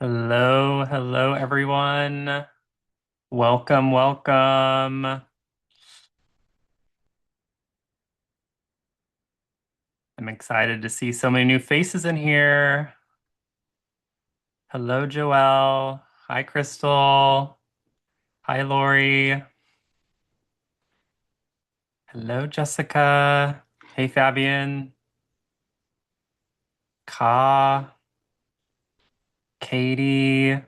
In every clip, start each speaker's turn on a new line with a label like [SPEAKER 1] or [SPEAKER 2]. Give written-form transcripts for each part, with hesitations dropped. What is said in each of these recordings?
[SPEAKER 1] Hello, hello everyone. Welcome, welcome. I'm excited to see so many new faces in here. Hello, Joelle. Hi, Crystal. Hi, Lori. Hello, Jessica. Hey, Fabian. Ka, Katie.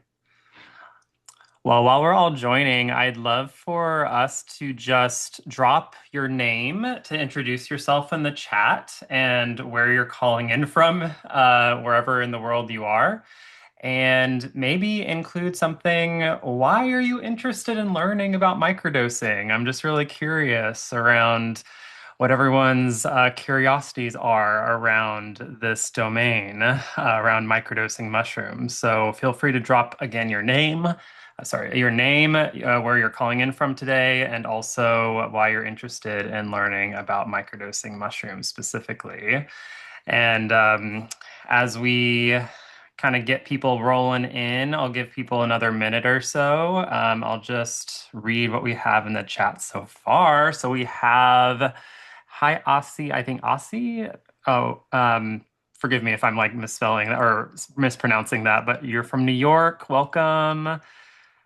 [SPEAKER 1] Well, while we're all joining, I'd love for us to just drop your name to introduce yourself in the chat and where you're calling in from, wherever in the world you are. And maybe include something. Why are you interested in learning about microdosing? I'm just really curious around what everyone's curiosities are around this domain, around microdosing mushrooms. So feel free to drop again your name, where you're calling in from today, and also why you're interested in learning about microdosing mushrooms specifically. And as we kind of get people rolling in, I'll give people another minute or so. I'll just read what we have in the chat so far. So we have, hi, Aussie. I think Aussie. Oh, forgive me if I'm like misspelling or mispronouncing that, but you're from New York. Welcome.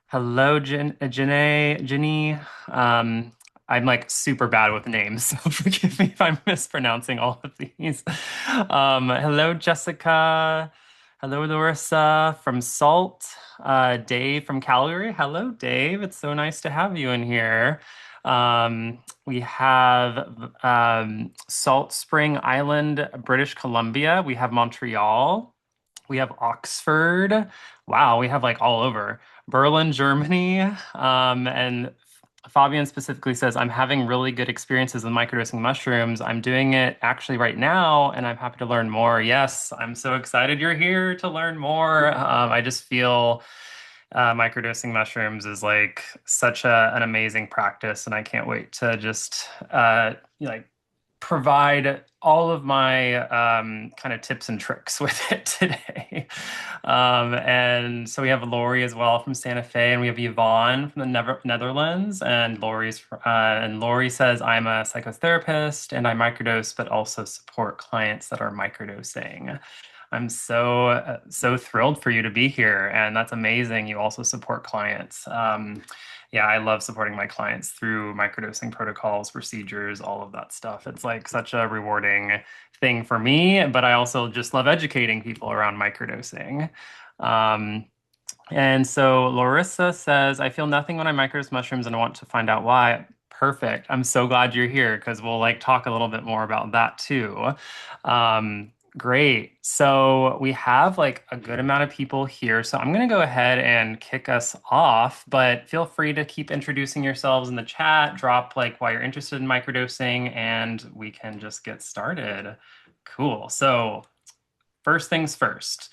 [SPEAKER 1] Hello, Jenny. Um, I'm like super bad with names, so forgive me if I'm mispronouncing all of these. Hello, Jessica. Hello, Larissa from Salt. Dave from Calgary. Hello, Dave. It's so nice to have you in here. We have Salt Spring Island, British Columbia. We have Montreal. We have Oxford. Wow, we have like all over. Berlin, Germany. And Fabian specifically says, I'm having really good experiences with microdosing mushrooms. I'm doing it actually right now, and I'm happy to learn more. Yes, I'm so excited you're here to learn more. I just feel microdosing mushrooms is like such an amazing practice, and I can't wait to just like provide all of my kind of tips and tricks with it today. And so we have Lori as well from Santa Fe, and we have Yvonne from the Netherlands. And Lori says, I'm a psychotherapist and I microdose, but also support clients that are microdosing. I'm so thrilled for you to be here, and that's amazing. You also support clients. Yeah, I love supporting my clients through microdosing protocols, procedures, all of that stuff. It's like such a rewarding thing for me, but I also just love educating people around microdosing. Um, and so Larissa says, I feel nothing when I microdose mushrooms and I want to find out why. Perfect. I'm so glad you're here because we'll like talk a little bit more about that too. Great. So we have like a good amount of people here. So I'm going to go ahead and kick us off, but feel free to keep introducing yourselves in the chat, drop like why you're interested in microdosing, and we can just get started. Cool. So first things first,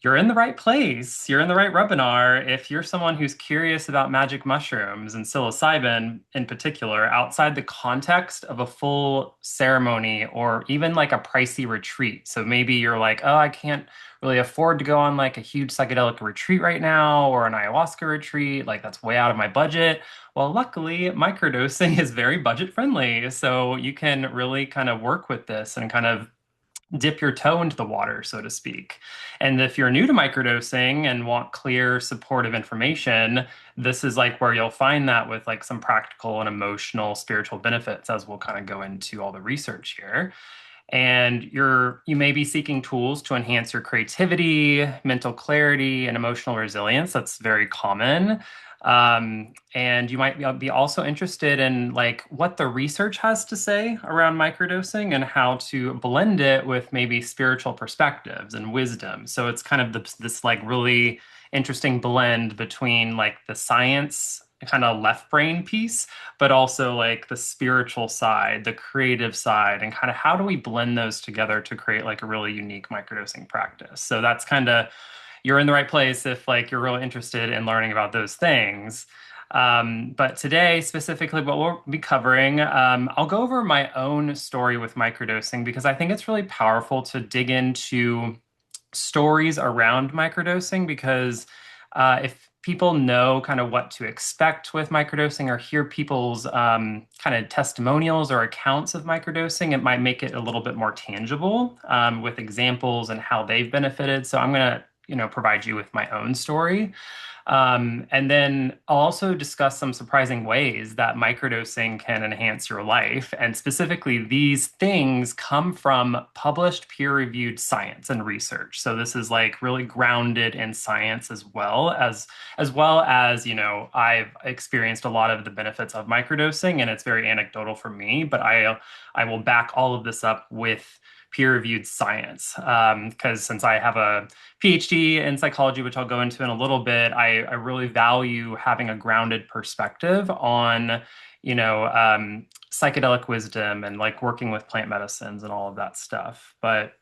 [SPEAKER 1] you're in the right place. You're in the right webinar. If you're someone who's curious about magic mushrooms and psilocybin in particular, outside the context of a full ceremony or even like a pricey retreat. So maybe you're like, oh, I can't really afford to go on like a huge psychedelic retreat right now or an ayahuasca retreat. Like that's way out of my budget. Well, luckily, microdosing is very budget friendly. So you can really kind of work with this and kind of dip your toe into the water, so to speak. And if you're new to microdosing and want clear, supportive information, this is like where you'll find that with like some practical and emotional, spiritual benefits, as we'll kind of go into all the research here. And you may be seeking tools to enhance your creativity, mental clarity, and emotional resilience. That's very common. And you might be also interested in like what the research has to say around microdosing and how to blend it with maybe spiritual perspectives and wisdom. So it's kind of this like really interesting blend between like the science kind of left brain piece, but also like the spiritual side, the creative side, and kind of how do we blend those together to create like a really unique microdosing practice. So that's kind of, you're in the right place if like you're really interested in learning about those things. But today, specifically, what we'll be covering, I'll go over my own story with microdosing because I think it's really powerful to dig into stories around microdosing because if people know kind of what to expect with microdosing or hear people's kind of testimonials or accounts of microdosing, it might make it a little bit more tangible with examples and how they've benefited. So I'm going to, provide you with my own story. And then I'll also discuss some surprising ways that microdosing can enhance your life. And specifically, these things come from published peer-reviewed science and research. So this is like really grounded in science as well as, I've experienced a lot of the benefits of microdosing, and it's very anecdotal for me, but I will back all of this up with peer-reviewed science. Because since I have a PhD in psychology, which I'll go into in a little bit, I really value having a grounded perspective on, psychedelic wisdom and like working with plant medicines and all of that stuff. But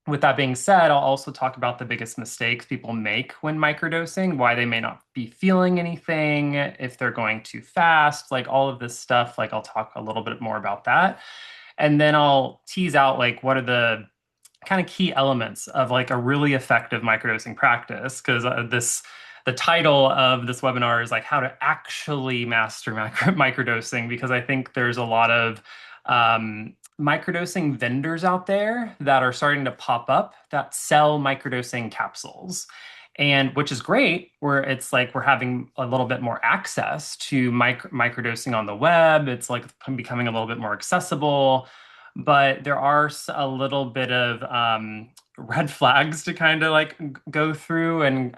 [SPEAKER 1] with that being said, I'll also talk about the biggest mistakes people make when microdosing, why they may not be feeling anything, if they're going too fast, like all of this stuff. Like I'll talk a little bit more about that. And then I'll tease out like what are the kind of key elements of like a really effective microdosing practice because the title of this webinar is like how to actually master microdosing because I think there's a lot of microdosing vendors out there that are starting to pop up that sell microdosing capsules. And which is great, where it's like we're having a little bit more access to microdosing on the web. It's like becoming a little bit more accessible, but there are a little bit of red flags to kind of like go through and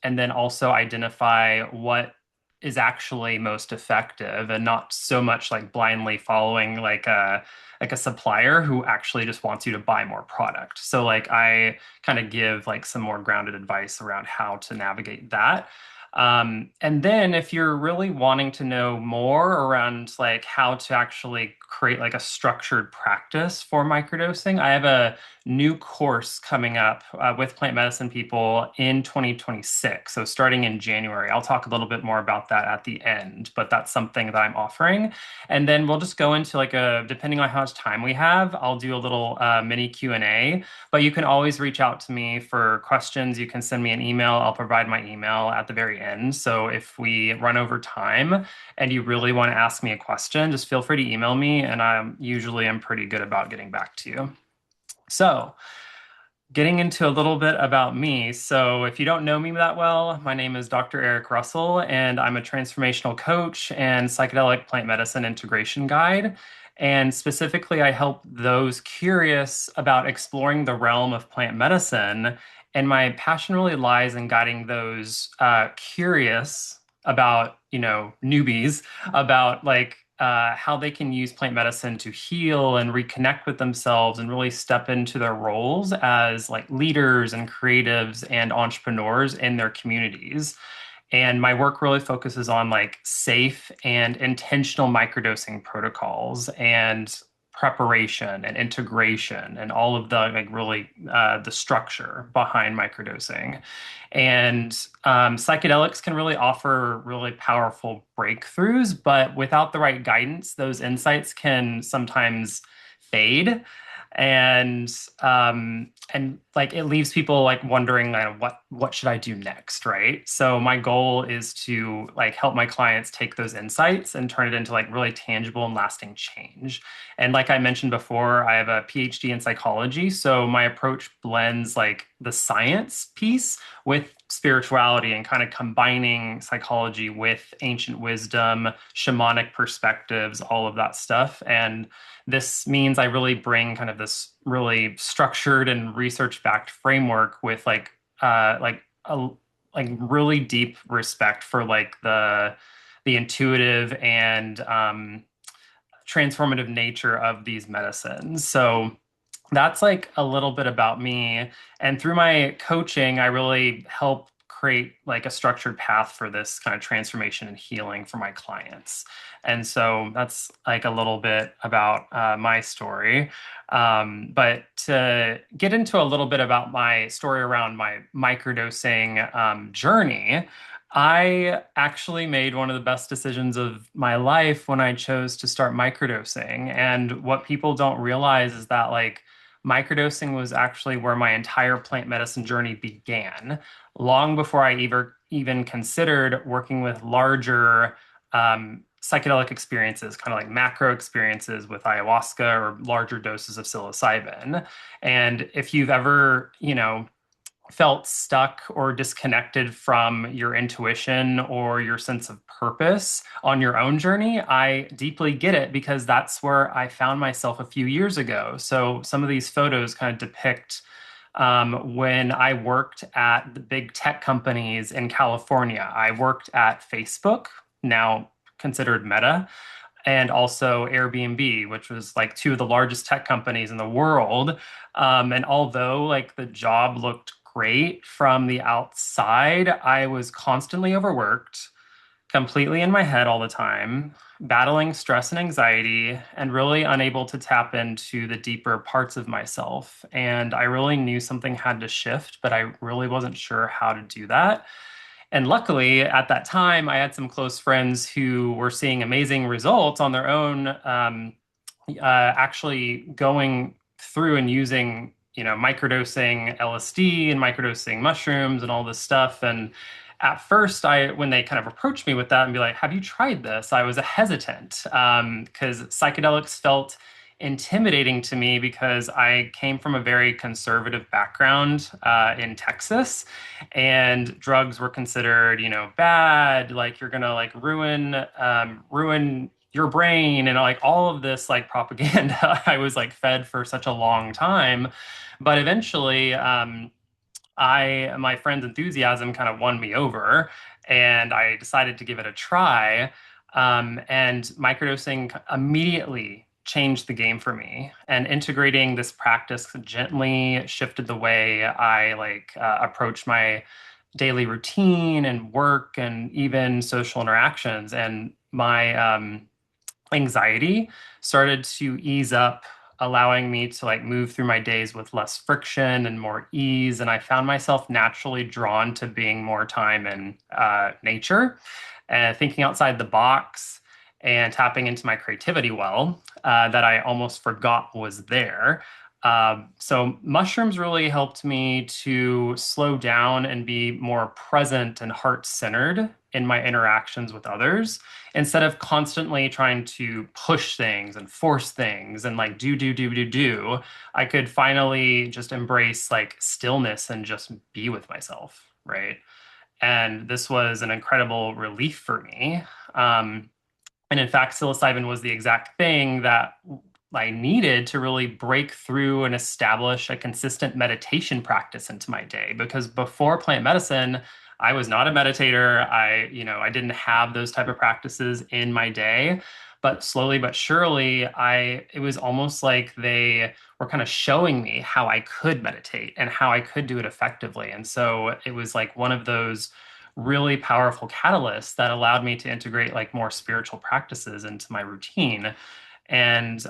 [SPEAKER 1] then also identify what is actually most effective and not so much like blindly following like a supplier who actually just wants you to buy more product. So like I kind of give like some more grounded advice around how to navigate that. And then if you're really wanting to know more around like how to actually create like a structured practice for microdosing, I have a new course coming up with plant medicine people in 2026. So starting in January, I'll talk a little bit more about that at the end, but that's something that I'm offering. And then we'll just go into like depending on how much time we have, I'll do a little mini Q&A, but you can always reach out to me for questions. You can send me an email. I'll provide my email at the very end. So if we run over time and you really want to ask me a question, just feel free to email me, and I'm pretty good about getting back to you. So, getting into a little bit about me. So, if you don't know me that well, my name is Dr. Eric Russell, and I'm a transformational coach and psychedelic plant medicine integration guide. And specifically, I help those curious about exploring the realm of plant medicine. And my passion really lies in guiding those curious about, newbies about like how they can use plant medicine to heal and reconnect with themselves and really step into their roles as like leaders and creatives and entrepreneurs in their communities. And my work really focuses on like safe and intentional microdosing protocols and preparation and integration and all of the like really the structure behind microdosing. And psychedelics can really offer really powerful breakthroughs, but without the right guidance, those insights can sometimes fade and like it leaves people like wondering what should I do next, right? So my goal is to like help my clients take those insights and turn it into like really tangible and lasting change. And like I mentioned before, I have a PhD in psychology, so my approach blends like the science piece with spirituality and kind of combining psychology with ancient wisdom, shamanic perspectives, all of that stuff. And this means I really bring kind of this really structured and research-backed framework with like really deep respect for like the intuitive and transformative nature of these medicines. So that's like a little bit about me. And through my coaching, I really help create like a structured path for this kind of transformation and healing for my clients. And so that's like a little bit about my story. But to get into a little bit about my story around my microdosing journey, I actually made one of the best decisions of my life when I chose to start microdosing. And what people don't realize is that like microdosing was actually where my entire plant medicine journey began, long before I even considered working with larger psychedelic experiences, kind of like macro experiences with ayahuasca or larger doses of psilocybin. And if you've ever, felt stuck or disconnected from your intuition or your sense of purpose on your own journey, I deeply get it because that's where I found myself a few years ago. So some of these photos kind of depict when I worked at the big tech companies in California. I worked at Facebook, now considered Meta, and also Airbnb, which was like two of the largest tech companies in the world. And although like the job looked great from the outside, I was constantly overworked, completely in my head all the time, battling stress and anxiety, and really unable to tap into the deeper parts of myself. And I really knew something had to shift, but I really wasn't sure how to do that. And luckily, at that time, I had some close friends who were seeing amazing results on their own, actually going through and using, microdosing LSD and microdosing mushrooms and all this stuff. And at first, when they kind of approached me with that and be like, "Have you tried this?" I was hesitant because psychedelics felt intimidating to me because I came from a very conservative background in Texas, and drugs were considered, bad, like you're gonna like ruin your brain and like all of this like propaganda I was like fed for such a long time. But eventually, my friend's enthusiasm kind of won me over, and I decided to give it a try. And microdosing immediately changed the game for me. And integrating this practice gently shifted the way I approach my daily routine and work and even social interactions. And my anxiety started to ease up, allowing me to like move through my days with less friction and more ease. And I found myself naturally drawn to being more time in nature and thinking outside the box and tapping into my creativity well, that I almost forgot was there. So mushrooms really helped me to slow down and be more present and heart-centered in my interactions with others, instead of constantly trying to push things and force things and like do. I could finally just embrace like stillness and just be with myself, right? And this was an incredible relief for me. Um, and in fact, psilocybin was the exact thing that I needed to really break through and establish a consistent meditation practice into my day. Because before plant medicine, I was not a meditator. I didn't have those type of practices in my day. But slowly but surely, it was almost like they were kind of showing me how I could meditate and how I could do it effectively. And so it was like one of those really powerful catalyst that allowed me to integrate like more spiritual practices into my routine. And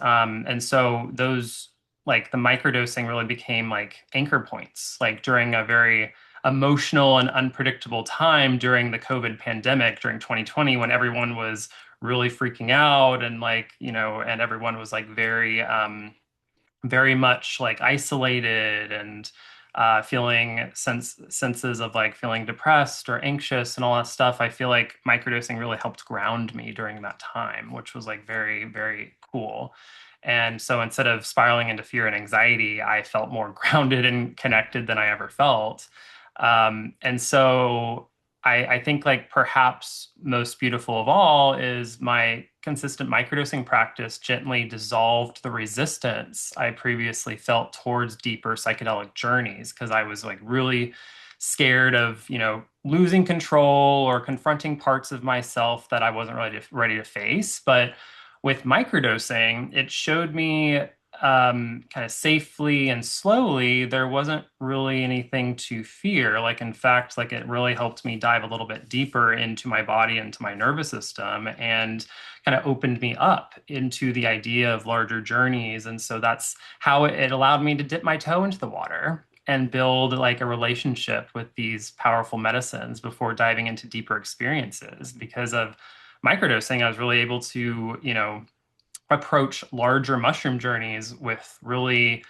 [SPEAKER 1] so those like the microdosing really became like anchor points, like during a very emotional and unpredictable time during the COVID pandemic during 2020, when everyone was really freaking out and and everyone was like very much like isolated and feeling senses of like feeling depressed or anxious and all that stuff. I feel like microdosing really helped ground me during that time, which was like very, very cool. And so instead of spiraling into fear and anxiety, I felt more grounded and connected than I ever felt. And so I think like perhaps most beautiful of all is my consistent microdosing practice gently dissolved the resistance I previously felt towards deeper psychedelic journeys because I was like really scared of, losing control or confronting parts of myself that I wasn't ready to face. But with microdosing, it showed me kind of safely and slowly there wasn't really anything to fear. Like, in fact, like it really helped me dive a little bit deeper into my body, into my nervous system, and kind of opened me up into the idea of larger journeys. And so that's how it allowed me to dip my toe into the water and build like a relationship with these powerful medicines before diving into deeper experiences. Because of microdosing, I was really able to, approach larger mushroom journeys with really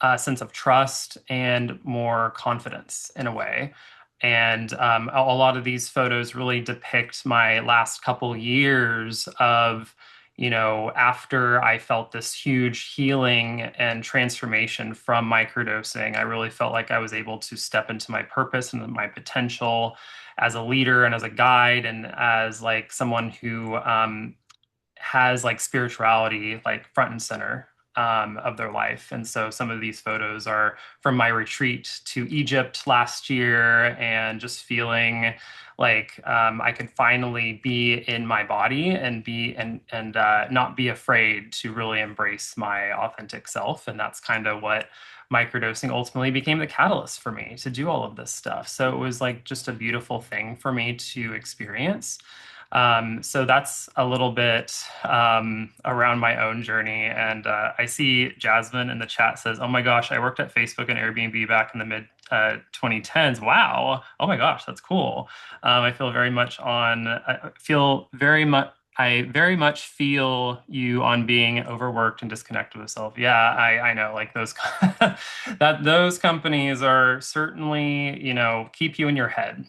[SPEAKER 1] a sense of trust and more confidence in a way. And a lot of these photos really depict my last couple years of, after I felt this huge healing and transformation from microdosing. I really felt like I was able to step into my purpose and my potential as a leader and as a guide and as like someone who has like spirituality like front and center of their life. And so some of these photos are from my retreat to Egypt last year and just feeling like I could finally be in my body and not be afraid to really embrace my authentic self. And that's kind of what microdosing ultimately became the catalyst for me to do all of this stuff. So it was like just a beautiful thing for me to experience. So that's a little bit around my own journey. And I see Jasmine in the chat says, "Oh my gosh, I worked at Facebook and Airbnb back in the mid 2010s. Wow. Oh my gosh, that's cool." I feel very much on, I feel very much. I very much feel you on being overworked and disconnected with self. Yeah, I know like those that those companies are certainly, keep you in your head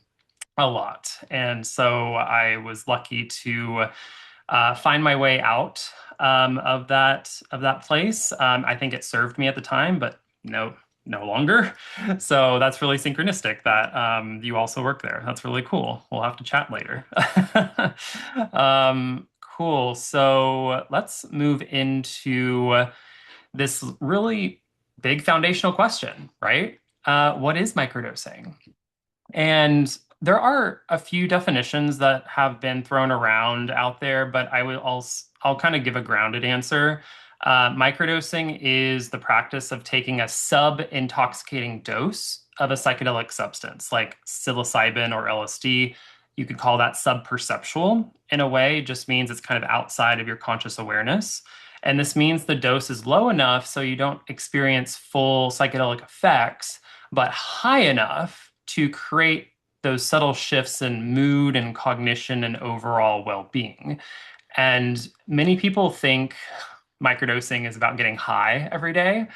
[SPEAKER 1] a lot. And so I was lucky to find my way out of that place. I think it served me at the time, but no longer. So that's really synchronistic that you also work there. That's really cool. We'll have to chat later. Cool. So let's move into this really big foundational question, right? What is microdosing? And there are a few definitions that have been thrown around out there, but I'll kind of give a grounded answer. Microdosing is the practice of taking a sub-intoxicating dose of a psychedelic substance like psilocybin or LSD. You could call that sub-perceptual in a way. It just means it's kind of outside of your conscious awareness. And this means the dose is low enough so you don't experience full psychedelic effects, but high enough to create those subtle shifts in mood and cognition and overall well-being. And many people think microdosing is about getting high every day,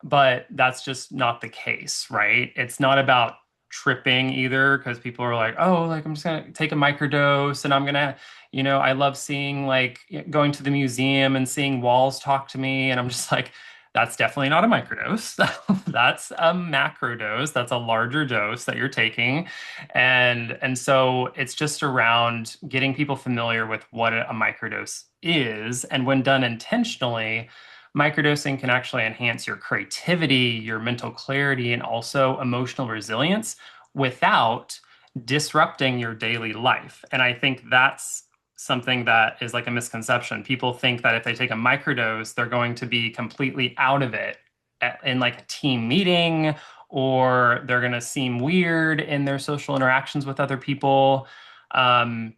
[SPEAKER 1] but that's just not the case, right? It's not about tripping either, because people are like, oh, like I'm just gonna take a microdose and I'm gonna, I love seeing like going to the museum and seeing walls talk to me. And I'm just like, that's definitely not a microdose. That's a macrodose. That's a larger dose that you're taking. And so it's just around getting people familiar with what a microdose is. And when done intentionally, microdosing can actually enhance your creativity, your mental clarity, and also emotional resilience without disrupting your daily life. And I think that's something that is like a misconception. People think that if they take a microdose, they're going to be completely out of it in like a team meeting, or they're going to seem weird in their social interactions with other people. Um,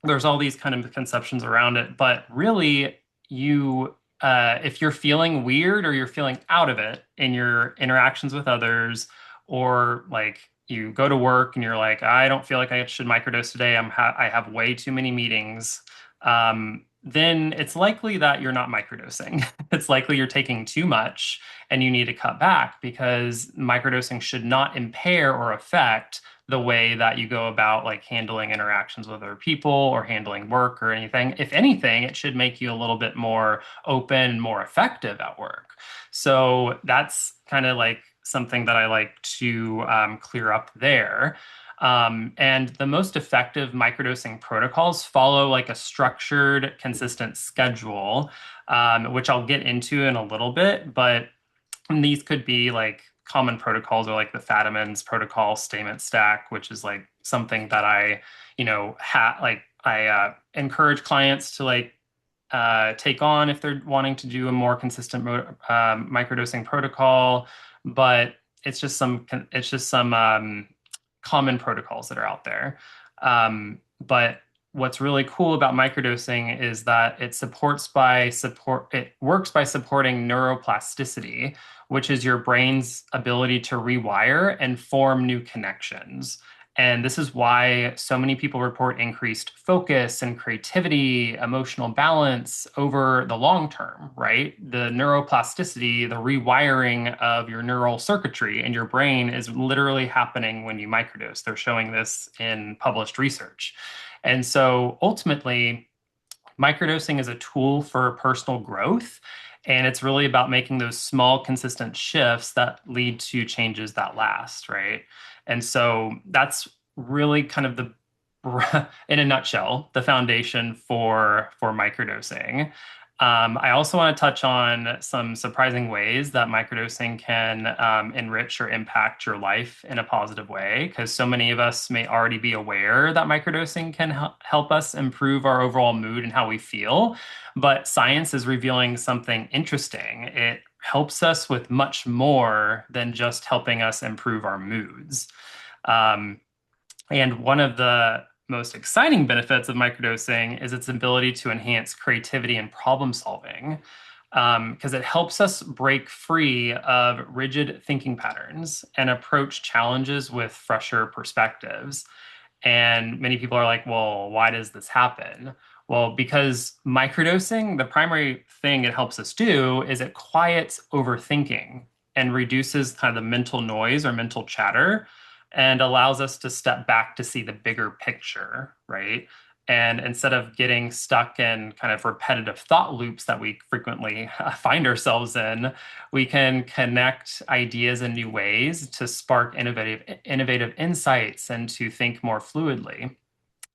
[SPEAKER 1] there's all these kind of conceptions around it, but really, if you're feeling weird or you're feeling out of it in your interactions with others, or like you go to work and you're like, I don't feel like I should microdose today. I have way too many meetings. Then it's likely that you're not microdosing. It's likely you're taking too much and you need to cut back, because microdosing should not impair or affect the way that you go about like handling interactions with other people or handling work or anything. If anything, it should make you a little bit more open, more effective at work. So that's kind of like something that I like to clear up there. And the most effective microdosing protocols follow like a structured, consistent schedule, which I'll get into in a little bit. But these could be like common protocols, or like the Fadiman's protocol statement stack, which is like something that I encourage clients to like take on if they're wanting to do a more consistent microdosing protocol. But it's just some common protocols that are out there. But what's really cool about microdosing is that it works by supporting neuroplasticity, which is your brain's ability to rewire and form new connections. And this is why so many people report increased focus and creativity, emotional balance over the long term, right? The neuroplasticity, the rewiring of your neural circuitry in your brain is literally happening when you microdose. They're showing this in published research. And so ultimately, microdosing is a tool for personal growth. And it's really about making those small, consistent shifts that lead to changes that last, right? And so that's really kind of the, in a nutshell, the foundation for microdosing. I also want to touch on some surprising ways that microdosing can enrich or impact your life in a positive way, because so many of us may already be aware that microdosing can help us improve our overall mood and how we feel. But science is revealing something interesting. It helps us with much more than just helping us improve our moods. Um, and one of the most exciting benefits of microdosing is its ability to enhance creativity and problem solving, because it helps us break free of rigid thinking patterns and approach challenges with fresher perspectives. And many people are like, well, why does this happen? Well, because microdosing, the primary thing it helps us do is it quiets overthinking and reduces kind of the mental noise or mental chatter and allows us to step back to see the bigger picture, right? And instead of getting stuck in kind of repetitive thought loops that we frequently find ourselves in, we can connect ideas in new ways to spark innovative insights and to think more fluidly.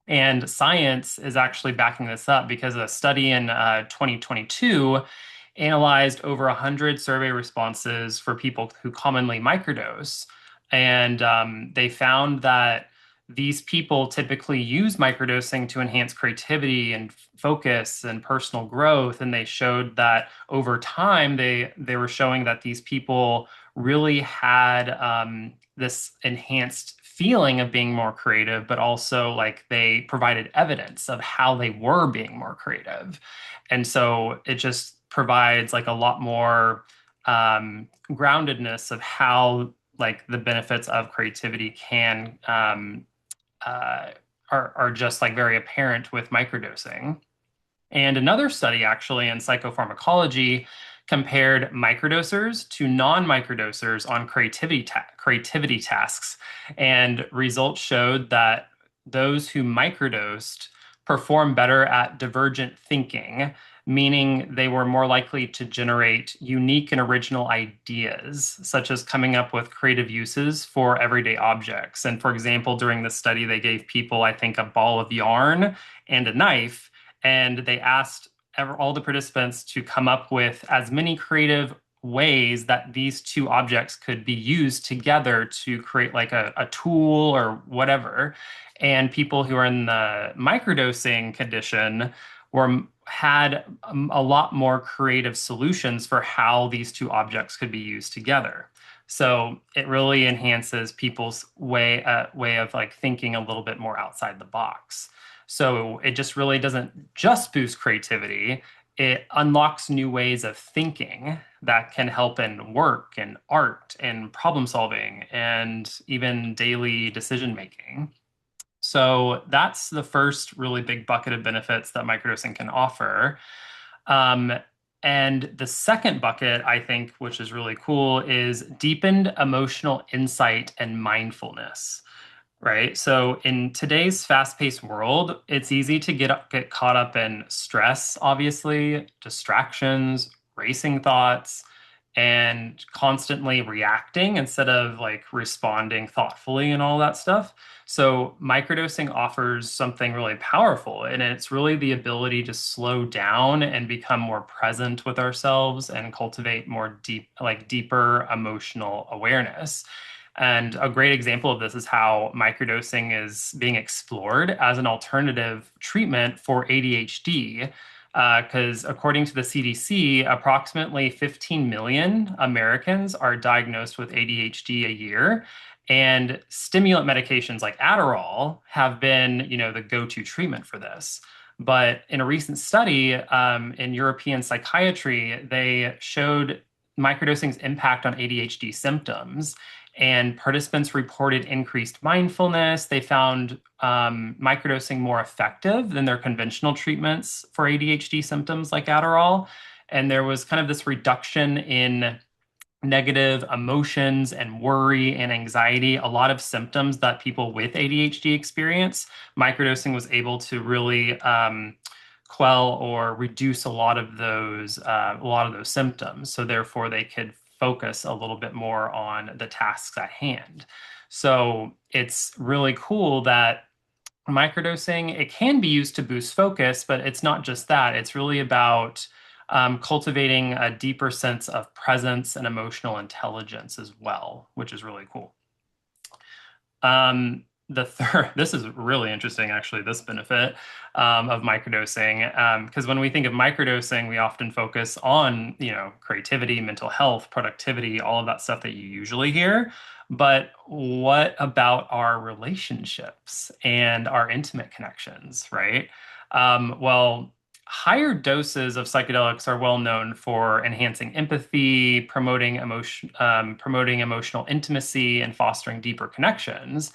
[SPEAKER 1] And science is actually backing this up because a study in 2022 analyzed over 100 survey responses for people who commonly microdose. And they found that these people typically use microdosing to enhance creativity and focus and personal growth. And they showed that over time, they were showing that these people really had this enhanced feeling of being more creative, but also like they provided evidence of how they were being more creative. And so it just provides like a lot more groundedness of how like the benefits of creativity can uh, are just like very apparent with microdosing. And another study actually in psychopharmacology compared microdosers to non-microdosers on creativity tasks. And results showed that those who microdosed performed better at divergent thinking, meaning they were more likely to generate unique and original ideas, such as coming up with creative uses for everyday objects. And for example, during the study, they gave people, I think, a ball of yarn and a knife, and they asked all the participants to come up with as many creative ways that these two objects could be used together to create like a tool or whatever. And people who are in the microdosing condition were had a lot more creative solutions for how these two objects could be used together. So it really enhances people's way of like thinking a little bit more outside the box. So it just really doesn't just boost creativity. It unlocks new ways of thinking that can help in work and art and problem solving and even daily decision making. So that's the first really big bucket of benefits that microdosing can offer. Um, and the second bucket, I think, which is really cool, is deepened emotional insight and mindfulness. Right. So in today's fast-paced world, it's easy to get caught up in stress, obviously, distractions, racing thoughts, and constantly reacting instead of like responding thoughtfully and all that stuff. So microdosing offers something really powerful, and it's really the ability to slow down and become more present with ourselves and cultivate more deeper emotional awareness. And a great example of this is how microdosing is being explored as an alternative treatment for ADHD. Because according to the CDC, approximately 15 million Americans are diagnosed with ADHD a year. And stimulant medications like Adderall have been, the go-to treatment for this. But in a recent study in European psychiatry, they showed microdosing's impact on ADHD symptoms. and participants reported increased mindfulness. They found microdosing more effective than their conventional treatments for ADHD symptoms like Adderall. And there was kind of this reduction in negative emotions and worry and anxiety, a lot of symptoms that people with ADHD experience. Microdosing was able to really quell or reduce a lot of those symptoms. So therefore, they could focus a little bit more on the tasks at hand. So it's really cool that microdosing, it can be used to boost focus, but it's not just that. It's really about cultivating a deeper sense of presence and emotional intelligence as well, which is really cool. The third, this is really interesting, actually, this benefit of microdosing. Because when we think of microdosing, we often focus on, creativity, mental health, productivity, all of that stuff that you usually hear. But what about our relationships and our intimate connections, right? Well, higher doses of psychedelics are well known for enhancing empathy, promoting emotional intimacy, and fostering deeper connections.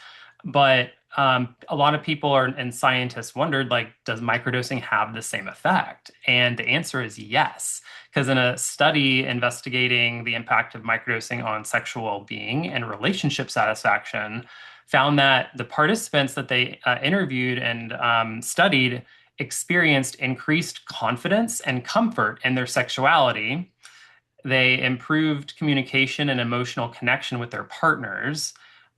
[SPEAKER 1] But a lot of people and scientists wondered, like, does microdosing have the same effect? And the answer is yes, because in a study investigating the impact of microdosing on sexual well-being and relationship satisfaction, found that the participants that they interviewed and studied experienced increased confidence and comfort in their sexuality. They improved communication and emotional connection with their partners.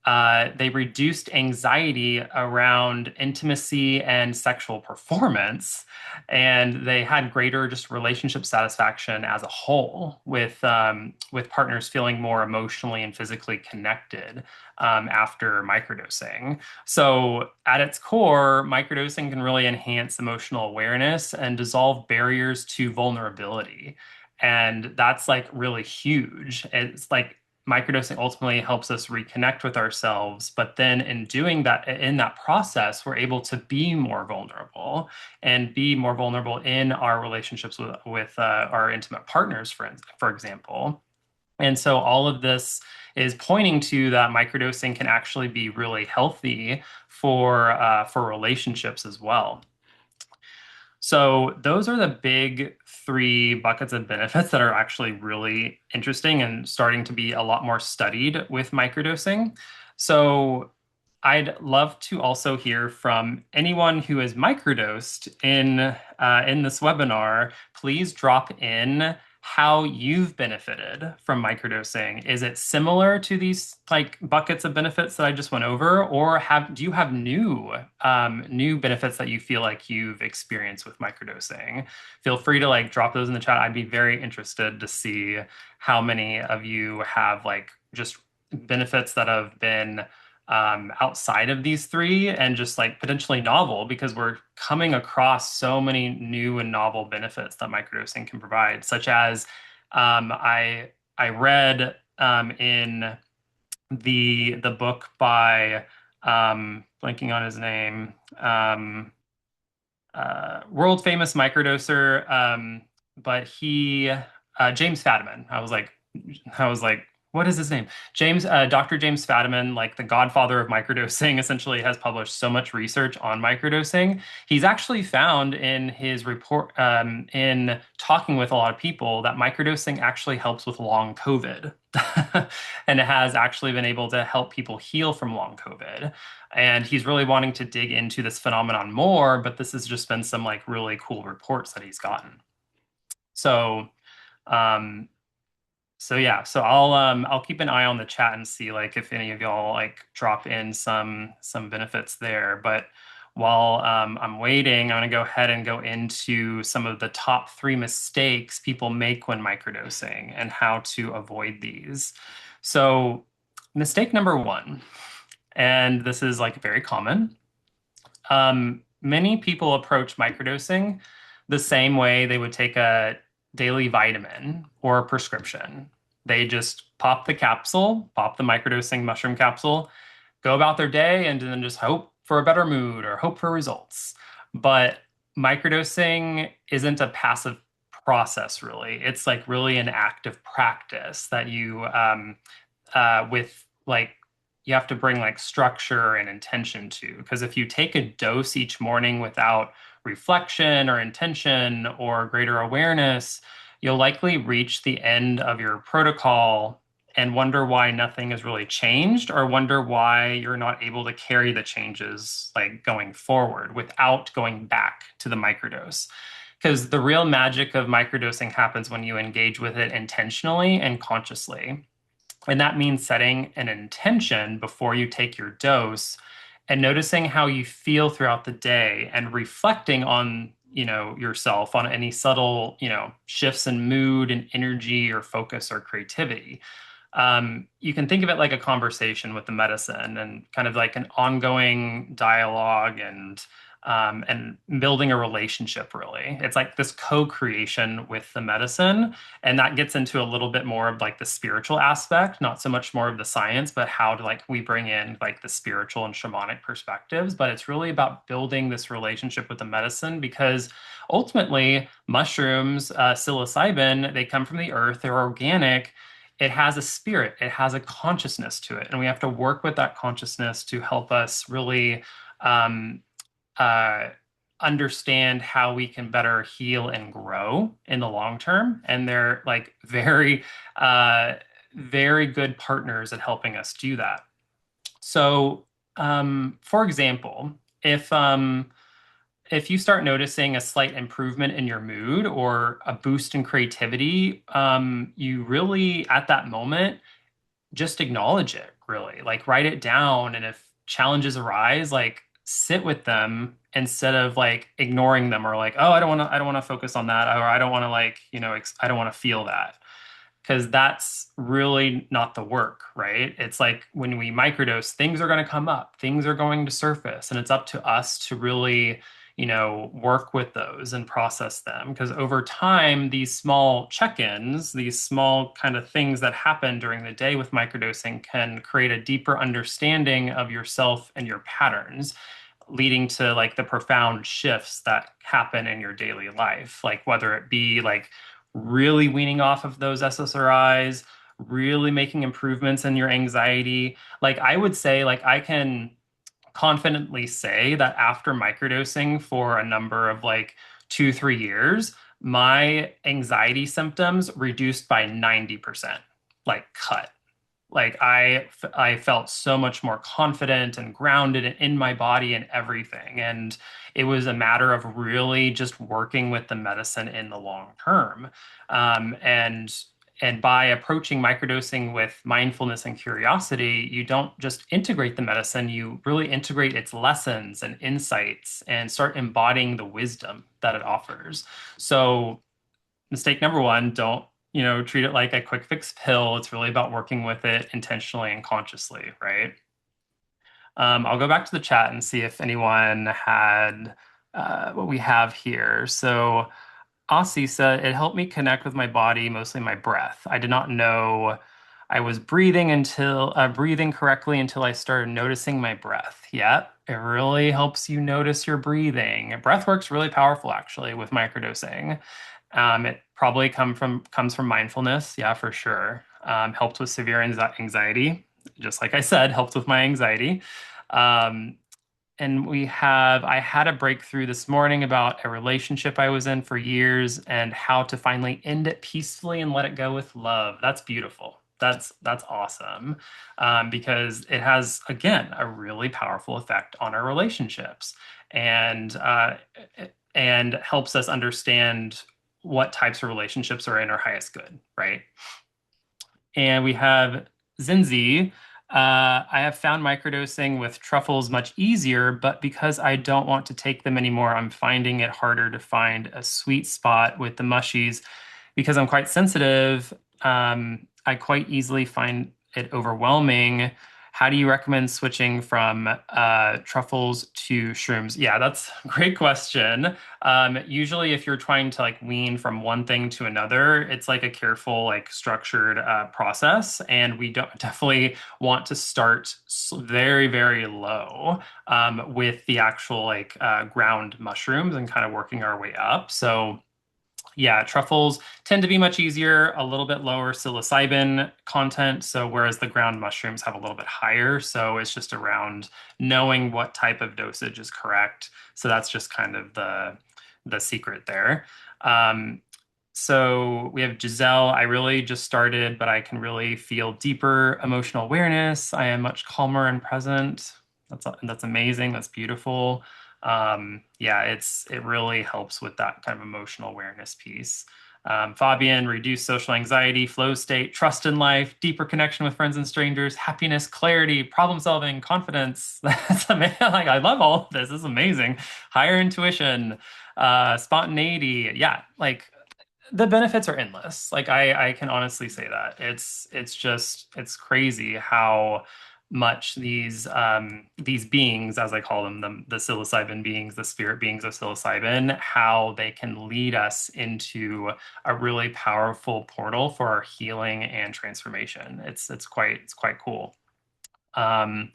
[SPEAKER 1] They reduced anxiety around intimacy and sexual performance, and they had greater just relationship satisfaction as a whole, with partners feeling more emotionally and physically connected after microdosing. So, at its core, microdosing can really enhance emotional awareness and dissolve barriers to vulnerability. And that's like really huge. It's like microdosing ultimately helps us reconnect with ourselves, but then in doing that, in that process, we're able to be more vulnerable and be more vulnerable in our relationships with our intimate partners, for example. And so all of this is pointing to that microdosing can actually be really healthy for relationships as well. So those are the big three buckets of benefits that are actually really interesting and starting to be a lot more studied with microdosing. So I'd love to also hear from anyone who has microdosed in this webinar. Please drop in how you've benefited from microdosing. Is it similar to these like buckets of benefits that I just went over, or do you have new benefits that you feel like you've experienced with microdosing? Feel free to like drop those in the chat. I'd be very interested to see how many of you have like just benefits that have been outside of these three and just like potentially novel, because we're coming across so many new and novel benefits that microdosing can provide, such as I read in the book by blanking on his name, world famous microdoser, but he James Fadiman. I was like, what is his name? Dr. James Fadiman, like the godfather of microdosing, essentially has published so much research on microdosing. He's actually found in his report, in talking with a lot of people, that microdosing actually helps with long COVID. And it has actually been able to help people heal from long COVID. And he's really wanting to dig into this phenomenon more, but this has just been some like really cool reports that he's gotten. So, um, so yeah, so I'll keep an eye on the chat and see like if any of y'all like drop in some benefits there. But while I'm waiting, I'm gonna go ahead and go into some of the top three mistakes people make when microdosing and how to avoid these. So mistake number one, and this is like very common. Many people approach microdosing the same way they would take a daily vitamin or a prescription. They just pop the capsule, pop the microdosing mushroom capsule, go about their day, and then just hope for a better mood or hope for results. But microdosing isn't a passive process, really. It's like really an active practice that you, with like you have to bring like structure and intention to. Because if you take a dose each morning without reflection or intention or greater awareness, you'll likely reach the end of your protocol and wonder why nothing has really changed, or wonder why you're not able to carry the changes like going forward without going back to the microdose. Because the real magic of microdosing happens when you engage with it intentionally and consciously. And that means setting an intention before you take your dose and noticing how you feel throughout the day and reflecting on, yourself on any subtle, shifts in mood and energy or focus or creativity. You can think of it like a conversation with the medicine and kind of like an ongoing dialogue and building a relationship, really. It's like this co-creation with the medicine. And that gets into a little bit more of like the spiritual aspect, not so much more of the science, but how to like we bring in like the spiritual and shamanic perspectives. But it's really about building this relationship with the medicine because ultimately mushrooms, psilocybin, they come from the earth, they're organic. It has a spirit, it has a consciousness to it. And we have to work with that consciousness to help us really um, uh, understand how we can better heal and grow in the long term. And they're like uh, very good partners at helping us do that. So, for example, if um, if you start noticing a slight improvement in your mood or a boost in creativity, you really, at that moment, just acknowledge it, really. Like write it down. And if challenges arise, like sit with them instead of like ignoring them or like, oh, I don't want to focus on that. Or I don't want to like, I don't want to feel that because that's really not the work, right? It's like when we microdose, things are going to come up, things are going to surface, and it's up to us to really, work with those and process them. Because over time, these small check-ins, these small kind of things that happen during the day with microdosing can create a deeper understanding of yourself and your patterns, leading to like the profound shifts that happen in your daily life, like whether it be like really weaning off of those SSRIs, really making improvements in your anxiety. Like I would say, like I can confidently say that after microdosing for a number of like 2, 3 years, my anxiety symptoms reduced by 90%, like cut. Like I felt so much more confident and grounded in my body and everything. And it was a matter of really just working with the medicine in the long term. Um, and and by approaching microdosing with mindfulness and curiosity, you don't just integrate the medicine, you really integrate its lessons and insights and start embodying the wisdom that it offers. So mistake number one, don't, treat it like a quick fix pill. It's really about working with it intentionally and consciously, right? I'll go back to the chat and see if anyone had what we have here. So Aussie said, it helped me connect with my body, mostly my breath. I did not know I was breathing correctly until I started noticing my breath. Yep, it really helps you notice your breathing. Breath work's really powerful actually with microdosing. It probably comes from mindfulness, yeah, for sure. Helped with severe anxiety, just like I said, helped with my anxiety. Um, and I had a breakthrough this morning about a relationship I was in for years and how to finally end it peacefully and let it go with love. That's beautiful. That's awesome. Because it has, again, a really powerful effect on our relationships and helps us understand what types of relationships are in our highest good, right? And we have Zinzi. I have found microdosing with truffles much easier, but because I don't want to take them anymore, I'm finding it harder to find a sweet spot with the mushies because I'm quite sensitive. I quite easily find it overwhelming. How do you recommend switching from truffles to shrooms? Yeah, that's a great question. Usually, if you're trying to like wean from one thing to another, it's like a careful, like structured process, and we don't definitely want to start very, very low with the actual like ground mushrooms and kind of working our way up. So Yeah, truffles tend to be much easier, a little bit lower psilocybin content. So, whereas the ground mushrooms have a little bit higher. So, it's just around knowing what type of dosage is correct. So, that's just kind of the secret there. Um, so, we have Giselle. I really just started, but I can really feel deeper emotional awareness. I am much calmer and present. That's amazing. That's beautiful. Yeah, it really helps with that kind of emotional awareness piece. Fabian, reduce social anxiety, flow state, trust in life, deeper connection with friends and strangers, happiness, clarity, problem solving, confidence. That's amazing. Like, I love all of this. This is amazing. Higher intuition, spontaneity. Yeah, like the benefits are endless. Like I can honestly say that. It's just it's crazy how much these beings, as I call them, the psilocybin beings, the spirit beings of psilocybin, how they can lead us into a really powerful portal for our healing and transformation. It's quite cool. Um,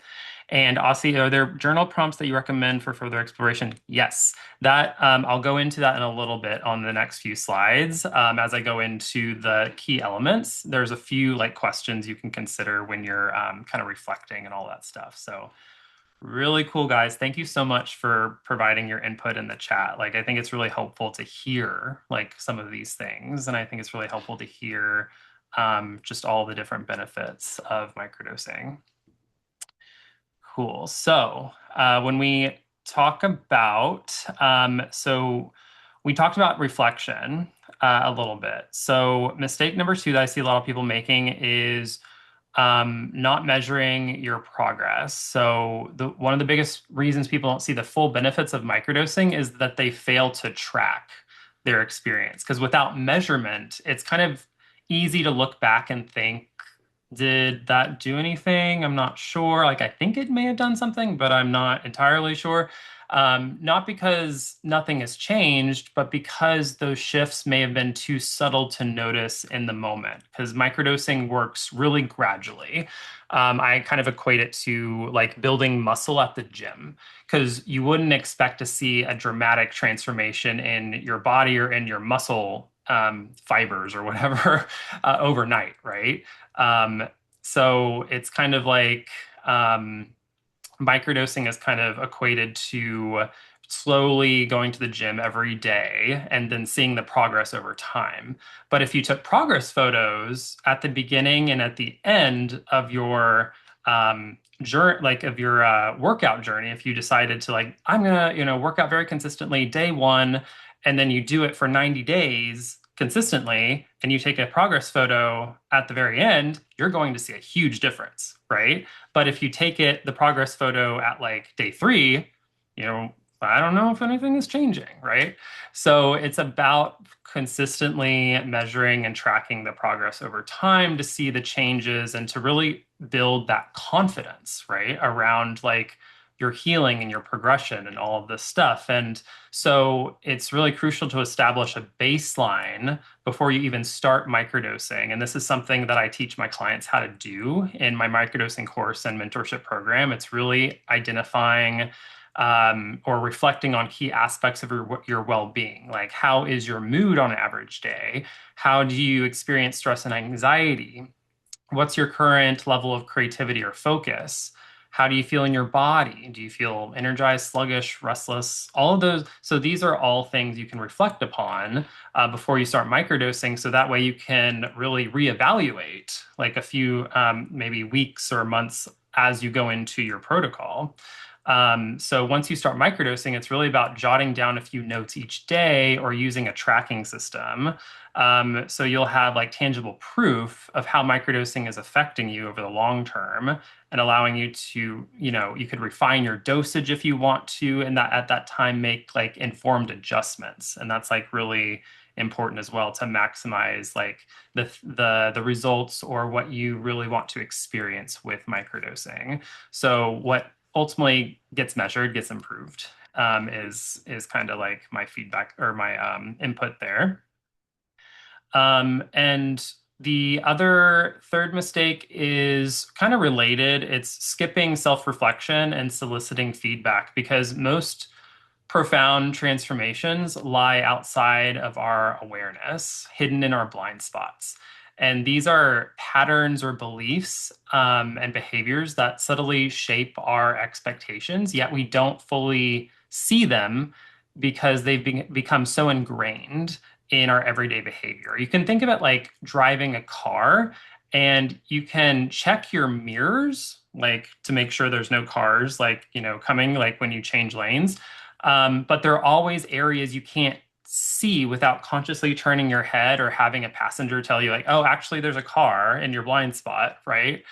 [SPEAKER 1] and Aussie, are there journal prompts that you recommend for further exploration? Yes, that I'll go into that in a little bit on the next few slides. As I go into the key elements, there's a few like questions you can consider when you're kind of reflecting and all that stuff. So really cool, guys. Thank you so much for providing your input in the chat. Like, I think it's really helpful to hear like some of these things, and I think it's really helpful to hear just all the different benefits of microdosing. Cool. So when we talk about, so we talked about reflection a little bit. So mistake number two that I see a lot of people making is not measuring your progress. So one of the biggest reasons people don't see the full benefits of microdosing is that they fail to track their experience. Because without measurement, it's kind of easy to look back and think, did that do anything? I'm not sure. Like, I think it may have done something, but I'm not entirely sure. Not because nothing has changed, but because those shifts may have been too subtle to notice in the moment. Because microdosing works really gradually. I kind of equate it to like building muscle at the gym, because you wouldn't expect to see a dramatic transformation in your body or in your muscle fibers or whatever overnight, right? Um, so it's kind of like microdosing is kind of equated to slowly going to the gym every day and then seeing the progress over time. But if you took progress photos at the beginning and at the end of your journey, like of your workout journey, if you decided to like, I'm gonna, work out very consistently day one, and then you do it for 90 days consistently, and you take a progress photo at the very end, you're going to see a huge difference, right? But if you take the progress photo at like day three, you know, I don't know if anything is changing, right? So it's about consistently measuring and tracking the progress over time to see the changes and to really build that confidence, right? Around like your healing and your progression and all of this stuff. And so it's really crucial to establish a baseline before you even start microdosing. And this is something that I teach my clients how to do in my microdosing course and mentorship program. It's really identifying or reflecting on key aspects of your well-being. Like, how is your mood on an average day? How do you experience stress and anxiety? What's your current level of creativity or focus? How do you feel in your body? Do you feel energized, sluggish, restless? All of those. So these are all things you can reflect upon before you start microdosing. So that way you can really reevaluate like a few maybe weeks or months as you go into your protocol. So once you start microdosing, it's really about jotting down a few notes each day or using a tracking system. So you'll have like tangible proof of how microdosing is affecting you over the long term and allowing you to, you could refine your dosage if you want to, and that at that time make like informed adjustments. And that's like really important as well to maximize like the results or what you really want to experience with microdosing. So what ultimately gets measured gets improved is kind of like my feedback or my input there. And the other third mistake is kind of related. It's skipping self-reflection and soliciting feedback because most profound transformations lie outside of our awareness, hidden in our blind spots. And these are patterns or beliefs and behaviors that subtly shape our expectations, yet we don't fully see them because become so ingrained in our everyday behavior. You can think of it like driving a car, and you can check your mirrors, like to make sure there's no cars, like, coming, like when you change lanes. But there are always areas you can't see without consciously turning your head or having a passenger tell you, like, oh, actually, there's a car in your blind spot, right?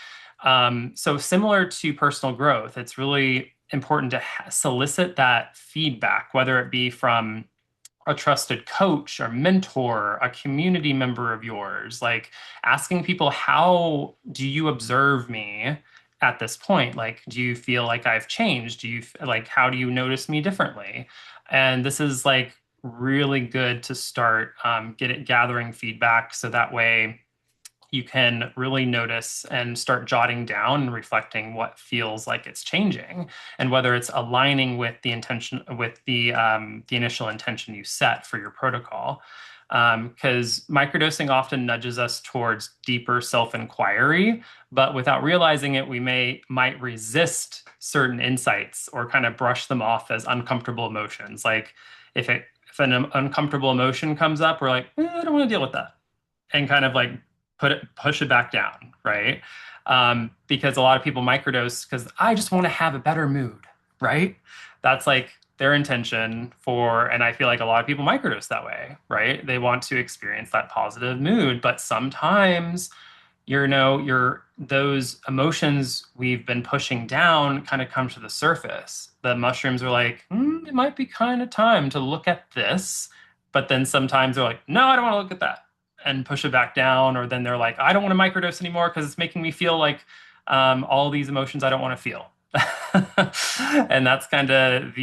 [SPEAKER 1] So, similar to personal growth, it's really important to solicit that feedback, whether it be from a trusted coach or mentor, a community member of yours, like asking people, how do you observe me at this point? Like, do you feel like I've changed? Like, how do you notice me differently? And this is like really good to start gathering feedback so that way you can really notice and start jotting down and reflecting what feels like it's changing and whether it's aligning with the intention with the initial intention you set for your protocol. Because microdosing often nudges us towards deeper self-inquiry, but without realizing it, we might resist certain insights or kind of brush them off as uncomfortable emotions. Like if an uncomfortable emotion comes up, we're like, I don't want to deal with that, and kind of like push it back down, right? Because a lot of people microdose because I just want to have a better mood, right? That's like their intention for, and I feel like a lot of people microdose that way, right? They want to experience that positive mood, but sometimes your those emotions we've been pushing down kind of come to the surface. The mushrooms are like, it might be kind of time to look at this, but then sometimes they're like, no, I don't want to look at that, and push it back down. Or then they're like, I don't want to microdose anymore because it's making me feel like all these emotions I don't want to feel. And that's kind of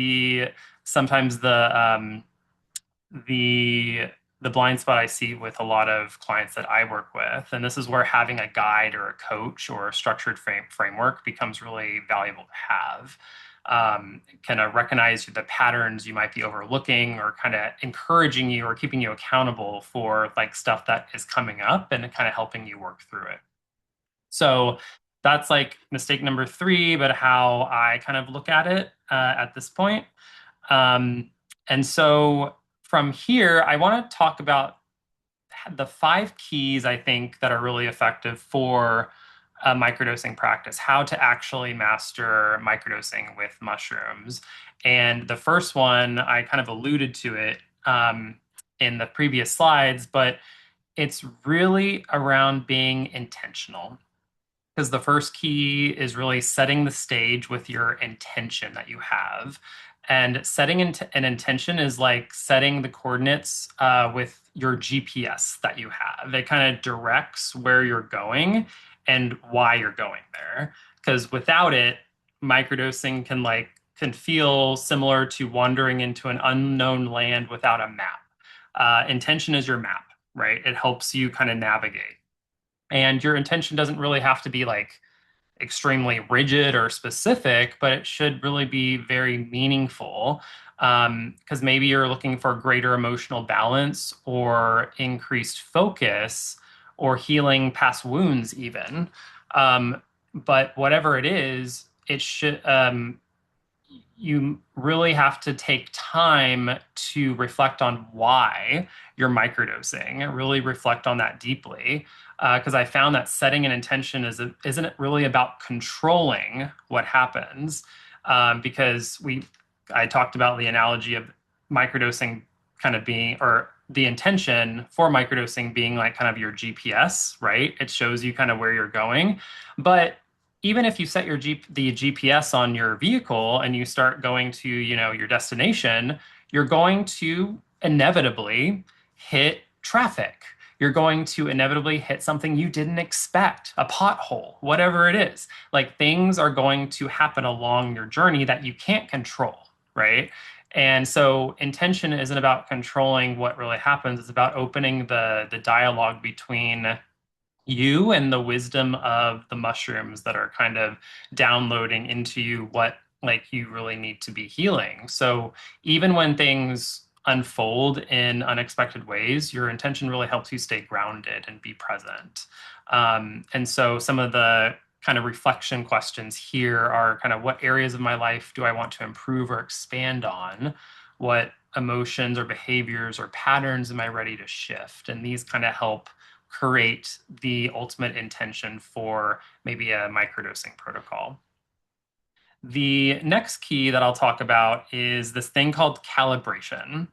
[SPEAKER 1] sometimes the the blind spot I see with a lot of clients that I work with. And this is where having a guide or a coach or a structured framework becomes really valuable to have. Kind of recognize the patterns you might be overlooking, or kind of encouraging you or keeping you accountable for like stuff that is coming up, and kind of helping you work through it. So that's like mistake number three, but how I kind of look at it at this point. Um, and so from here, I want to talk about the five keys I think that are really effective for a microdosing practice, how to actually master microdosing with mushrooms. And the first one, I kind of alluded to it in the previous slides, but it's really around being intentional, because the first key is really setting the stage with your intention that you have. And setting an intention is like setting the coordinates with your GPS that you have. It kind of directs where you're going and why you're going there. Because without it, microdosing can feel similar to wandering into an unknown land without a map. Intention is your map, right? It helps you kind of navigate. And your intention doesn't really have to be like extremely rigid or specific, but it should really be very meaningful. Because maybe you're looking for greater emotional balance or increased focus or healing past wounds, even. But whatever it is, it should, you really have to take time to reflect on why you're microdosing, really reflect on that deeply. Because I found that setting an intention isn't it really about controlling what happens? Because I talked about the analogy of microdosing kind of being, or the intention for microdosing being like kind of your GPS, right? It shows you kind of where you're going. But even if you set the GPS on your vehicle and you start going to, your destination, you're going to inevitably hit traffic. You're going to inevitably hit something you didn't expect, a pothole, whatever it is. Like, things are going to happen along your journey that you can't control, right? And so intention isn't about controlling what really happens. It's about opening the dialogue between you and the wisdom of the mushrooms that are kind of downloading into you what like you really need to be healing. So even when things unfold in unexpected ways, your intention really helps you stay grounded and be present. And so some of the kind of reflection questions here are kind of what areas of my life do I want to improve or expand on? What emotions or behaviors or patterns am I ready to shift? And these kind of help create the ultimate intention for maybe a microdosing protocol. The next key that I'll talk about is this thing called calibration.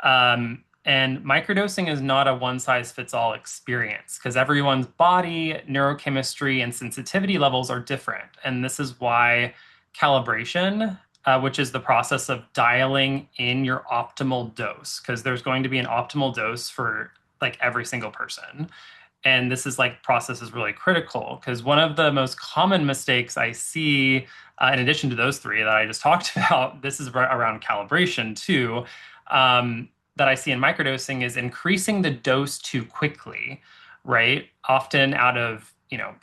[SPEAKER 1] And microdosing is not a one size fits all experience because everyone's body, neurochemistry, and sensitivity levels are different. And this is why calibration, which is the process of dialing in your optimal dose, because there's going to be an optimal dose for like every single person. And this is like process is really critical because one of the most common mistakes I see, in addition to those three that I just talked about, this is around calibration too, that I see in microdosing is increasing the dose too quickly, right? Often out of,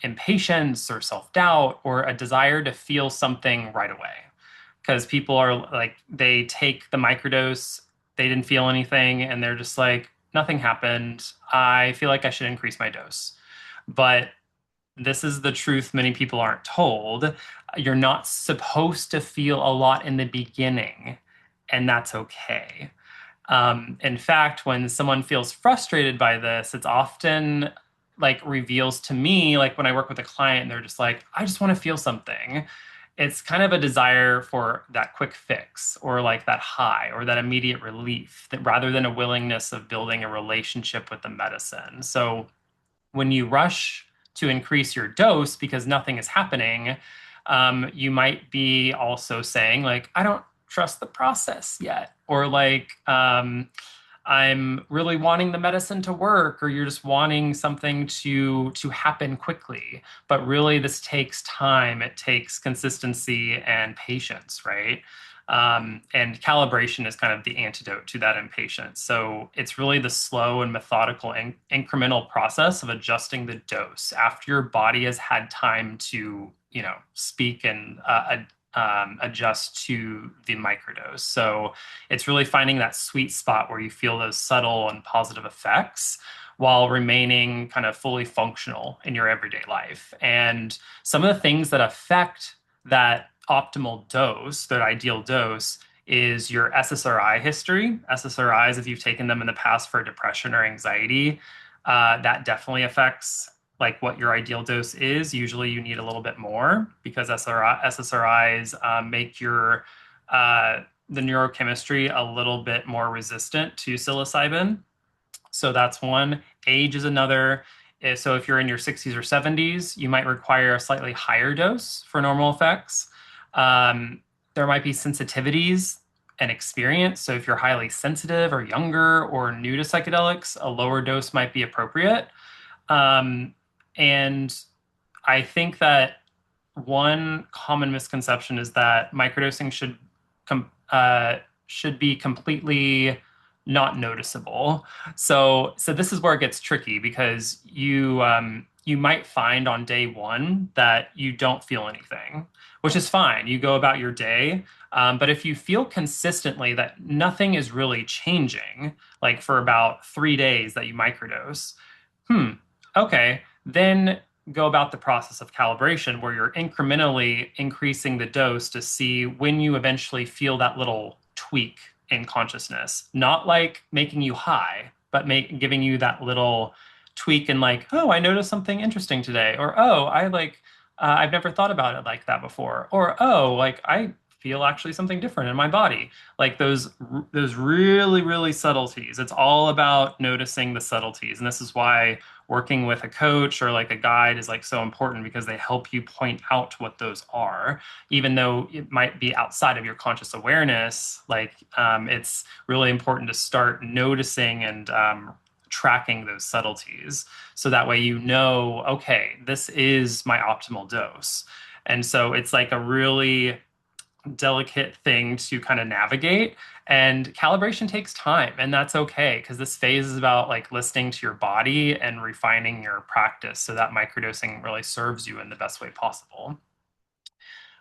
[SPEAKER 1] impatience or self-doubt or a desire to feel something right away. Because people are like, they take the microdose, they didn't feel anything, and they're just like, nothing happened. I feel like I should increase my dose. But this is the truth many people aren't told. You're not supposed to feel a lot in the beginning, and that's okay. In fact, when someone feels frustrated by this, it's often like reveals to me, like when I work with a client and they're just like, I just want to feel something. It's kind of a desire for that quick fix or like that high or that immediate relief that rather than a willingness of building a relationship with the medicine. So when you rush to increase your dose because nothing is happening, you might be also saying, like, I don't trust the process yet, or like, I'm really wanting the medicine to work, or you're just wanting something to happen quickly. But really, this takes time. It takes consistency and patience, right? And calibration is kind of the antidote to that impatience. So it's really the slow and methodical incremental process of adjusting the dose after your body has had time to, speak and adjust to the microdose. So it's really finding that sweet spot where you feel those subtle and positive effects while remaining kind of fully functional in your everyday life. And some of the things that affect that optimal dose, that ideal dose, is your SSRI history. SSRIs, if you've taken them in the past for depression or anxiety, that definitely affects like what your ideal dose is. Usually you need a little bit more because SSRIs make your the neurochemistry a little bit more resistant to psilocybin. So that's one. Age is another. So if you're in your 60s or 70s, you might require a slightly higher dose for normal effects. There might be sensitivities and experience. So if you're highly sensitive or younger or new to psychedelics, a lower dose might be appropriate. Um, and I think that one common misconception is that microdosing should be completely not noticeable. So this is where it gets tricky because you might find on day one that you don't feel anything, which is fine. You go about your day, but if you feel consistently that nothing is really changing, like for about 3 days that you microdose, hmm, okay, then go about the process of calibration where you're incrementally increasing the dose to see when you eventually feel that little tweak in consciousness, not like making you high, but giving you that little tweak and like, oh, I noticed something interesting today, or oh, I've never thought about it like that before, or oh, like I feel actually something different in my body. Like those really, really subtleties. It's all about noticing the subtleties. And this is why working with a coach or like a guide is like so important because they help you point out what those are, even though it might be outside of your conscious awareness. Like it's really important to start noticing and tracking those subtleties. So that way, okay, this is my optimal dose. And so it's like a really delicate thing to kind of navigate. And calibration takes time, and that's okay because this phase is about like listening to your body and refining your practice so that microdosing really serves you in the best way possible.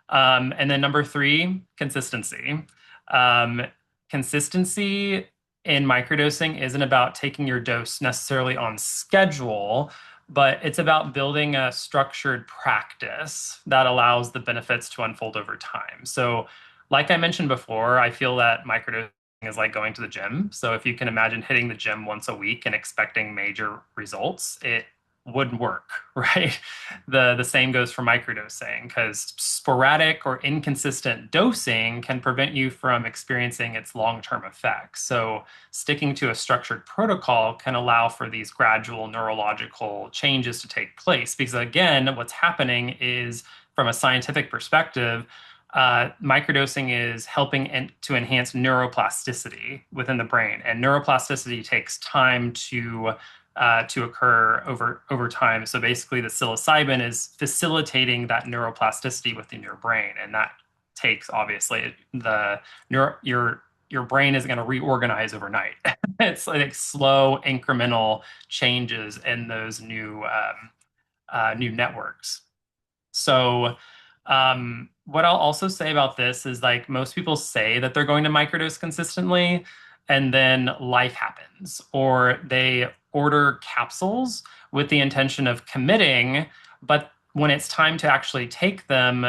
[SPEAKER 1] And then number three, consistency. Um, consistency in microdosing isn't about taking your dose necessarily on schedule, but it's about building a structured practice that allows the benefits to unfold over time. So, like I mentioned before, I feel that microdosing is like going to the gym. So, if you can imagine hitting the gym once a week and expecting major results, it wouldn't work, right? The same goes for microdosing because sporadic or inconsistent dosing can prevent you from experiencing its long-term effects. So sticking to a structured protocol can allow for these gradual neurological changes to take place. Because again, what's happening is from a scientific perspective, microdosing is helping to enhance neuroplasticity within the brain, and neuroplasticity takes time to occur over time. So basically, the psilocybin is facilitating that neuroplasticity within your brain, and that takes obviously the neuro, your brain is going to reorganize overnight. It's like slow incremental changes in those new networks. So, what I'll also say about this is like most people say that they're going to microdose consistently, and then life happens, or they order capsules with the intention of committing, but when it's time to actually take them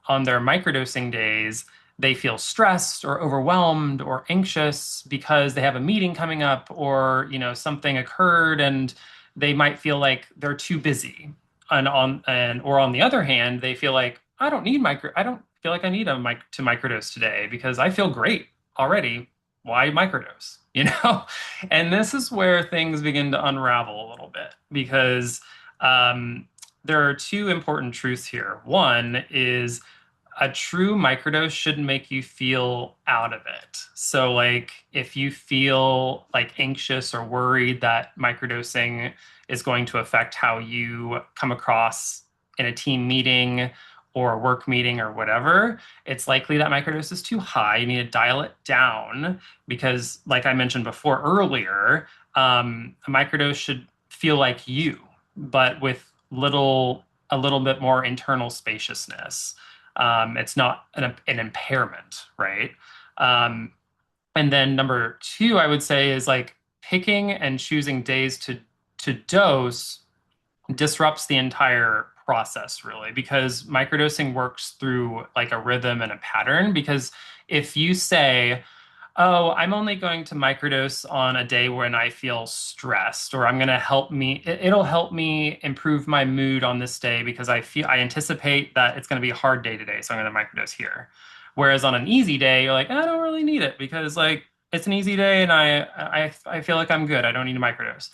[SPEAKER 1] on their microdosing days, they feel stressed or overwhelmed or anxious because they have a meeting coming up or, something occurred and they might feel like they're too busy or on the other hand, they feel like I don't feel like I need to microdose today because I feel great already. Why microdose? And this is where things begin to unravel a little bit because there are two important truths here. One is a true microdose shouldn't make you feel out of it. So, like, if you feel like anxious or worried that microdosing is going to affect how you come across in a team meeting or a work meeting or whatever, it's likely that microdose is too high. You need to dial it down because, like I mentioned before earlier, a microdose should feel like you, but with a little bit more internal spaciousness. It's not an impairment, right? Um, and then number two, I would say is like picking and choosing days to dose disrupts the entire process really because microdosing works through like a rhythm and a pattern. Because if you say, oh, I'm only going to microdose on a day when I feel stressed, or I'm going to it'll help me improve my mood on this day because I anticipate that it's going to be a hard day today, so I'm going to microdose here. Whereas on an easy day, you're like, I don't really need it because like it's an easy day and I feel like I'm good. I don't need to microdose.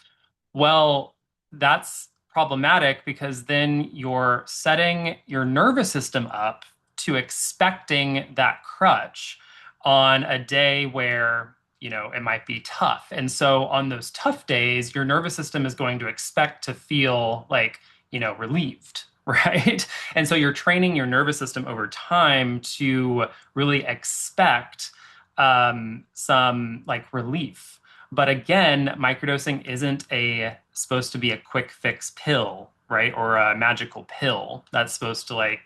[SPEAKER 1] Well, that's problematic because then you're setting your nervous system up to expecting that crutch on a day where, it might be tough. And so on those tough days, your nervous system is going to expect to feel like, relieved, right? And so you're training your nervous system over time to really expect some like relief. But again, microdosing isn't a supposed to be a quick fix pill, right? Or a magical pill that's supposed to like,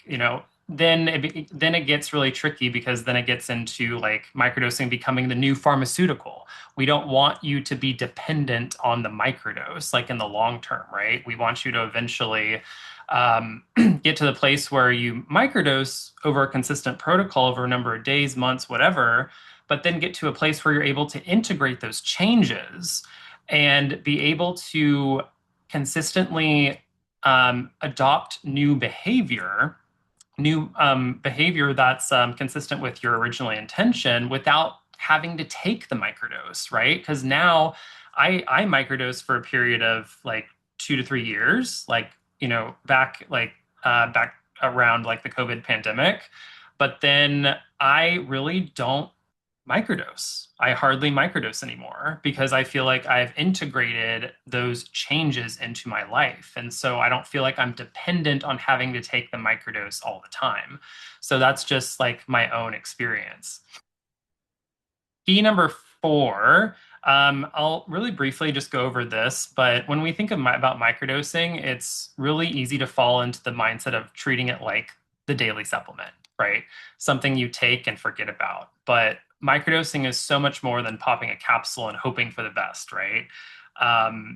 [SPEAKER 1] then it gets really tricky because then it gets into like microdosing becoming the new pharmaceutical. We don't want you to be dependent on the microdose, like in the long term, right? We want you to eventually get to the place where you microdose over a consistent protocol over a number of days, months, whatever, but then get to a place where you're able to integrate those changes and be able to consistently adopt new behavior that's consistent with your original intention without having to take the microdose, right? Because now I microdose for a period of like 2 to 3 years, like back around like the COVID pandemic, but then I really don't microdose. I hardly microdose anymore because I feel like I've integrated those changes into my life. And so I don't feel like I'm dependent on having to take the microdose all the time. So that's just like my own experience. Key number four, I'll really briefly just go over this, but when we think about microdosing, it's really easy to fall into the mindset of treating it like the daily supplement. right? Something you take and forget about. But microdosing is so much more than popping a capsule and hoping for the best, right?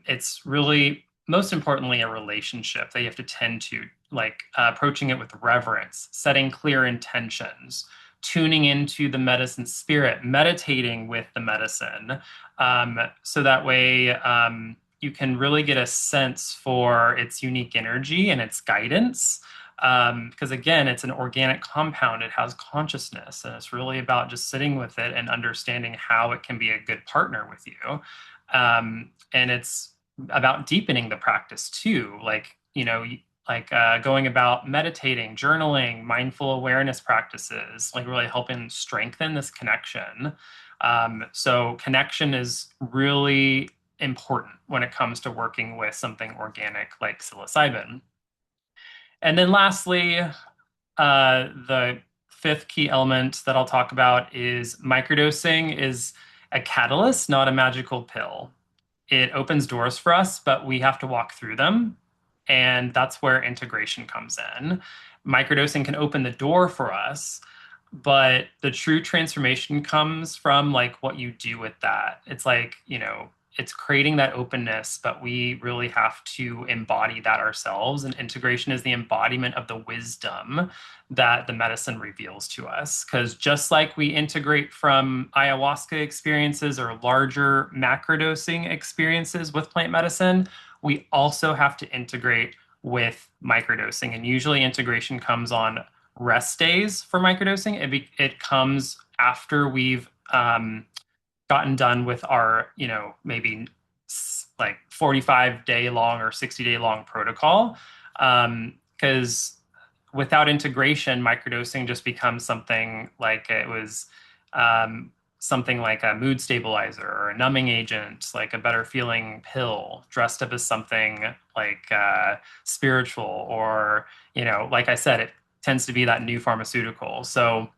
[SPEAKER 1] It's really, most importantly, a relationship that you have to tend to, like approaching it with reverence, setting clear intentions, tuning into the medicine spirit, meditating with the medicine. So that way, you can really get a sense for its unique energy and its guidance. Because again, it's an organic compound, it has consciousness, and it's really about just sitting with it and understanding how it can be a good partner with you. And it's about deepening the practice too, like, going about meditating, journaling, mindful awareness practices, like really helping strengthen this connection. So connection is really important when it comes to working with something organic like psilocybin. And then lastly, the fifth key element that I'll talk about is microdosing is a catalyst, not a magical pill. It opens doors for us, but we have to walk through them. And that's where integration comes in. Microdosing can open the door for us, but the true transformation comes from like what you do with that. It's like, it's creating that openness, but we really have to embody that ourselves. And integration is the embodiment of the wisdom that the medicine reveals to us. Because just like we integrate from ayahuasca experiences or larger macrodosing experiences with plant medicine, we also have to integrate with microdosing. And usually integration comes on rest days for microdosing. It comes after we've gotten done with our, maybe like 45-day long or 60-day long protocol. Because without integration, microdosing just becomes something like it was something like a mood stabilizer or a numbing agent, like a better feeling pill dressed up as something like spiritual, or, like I said, it tends to be that new pharmaceutical. So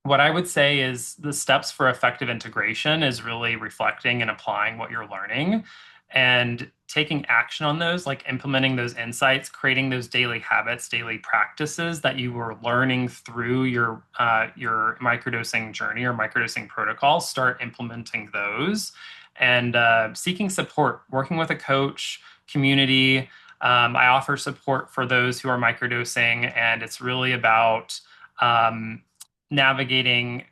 [SPEAKER 1] what I would say is the steps for effective integration is really reflecting and applying what you're learning and taking action on those, like implementing those insights, creating those daily habits, daily practices that you were learning through your microdosing journey or microdosing protocol. Start implementing those and seeking support, working with a coach, community. I offer support for those who are microdosing, and it's really about navigating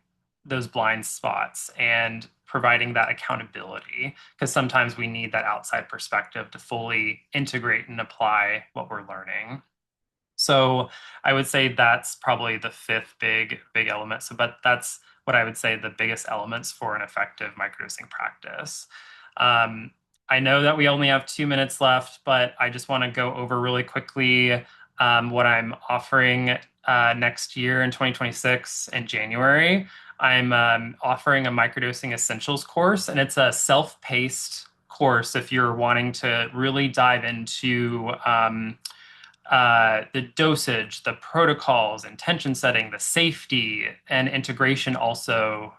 [SPEAKER 1] those blind spots and providing that accountability, because sometimes we need that outside perspective to fully integrate and apply what we're learning. So I would say that's probably the fifth big element. So, but that's what I would say the biggest elements for an effective microdosing practice. Um, I know that we only have 2 minutes left, but I just want to go over really quickly what I'm offering next year in 2026 in January. I'm offering a microdosing essentials course, and it's a self-paced course if you're wanting to really dive into the dosage, the protocols, intention setting, the safety, and integration also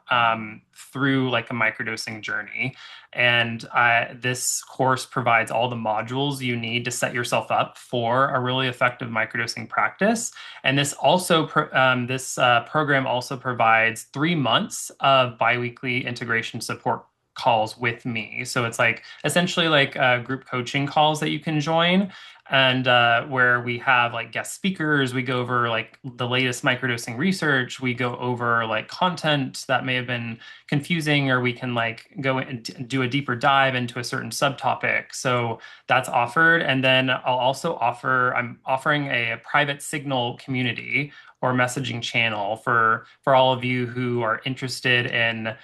[SPEAKER 1] through like a microdosing journey. And this course provides all the modules you need to set yourself up for a really effective microdosing practice. And this program also provides 3 months of biweekly integration support calls with me. So it's like essentially like group coaching calls that you can join, and where we have like guest speakers. We go over like the latest microdosing research. We go over like content that may have been confusing, or we can like go and do a deeper dive into a certain subtopic. So that's offered. And then I'm offering a private Signal community or messaging channel for all of you who are interested in,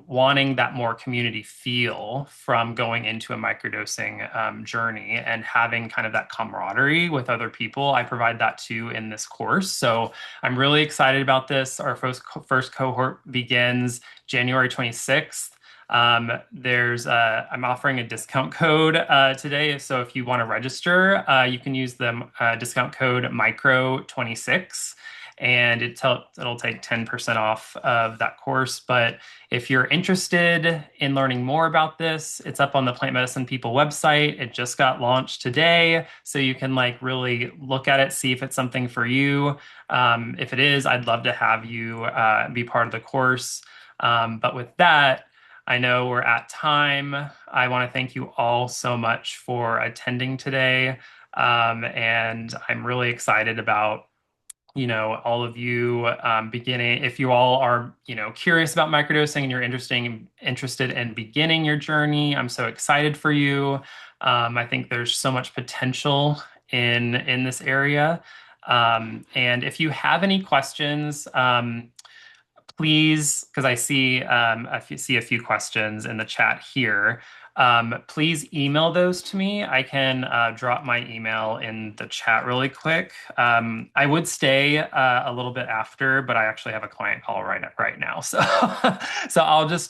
[SPEAKER 1] wanting that more community feel from going into a microdosing journey and having kind of that camaraderie with other people. I provide that too in this course. So I'm really excited about this. Our first cohort begins January 26th. I'm offering a discount code today. So if you want to register, you can use the discount code micro 26. and it'll take 10% off of that course. But if you're interested in learning more about this, it's up on the Plant Medicine People website. It just got launched today, so you can like really look at it, see if it's something for you. If it is, I'd love to have you be part of the course. But with that, I know we're at time. I want to thank you all so much for attending today. And I'm really excited about all of you beginning. If you all are, curious about microdosing and you're interested in beginning your journey, I'm so excited for you. I think there's so much potential in this area. And if you have any questions, please, because I see a few questions in the chat here. Please email those to me. I can drop my email in the chat really quick. I would stay a little bit after, but I actually have a client call right now. So so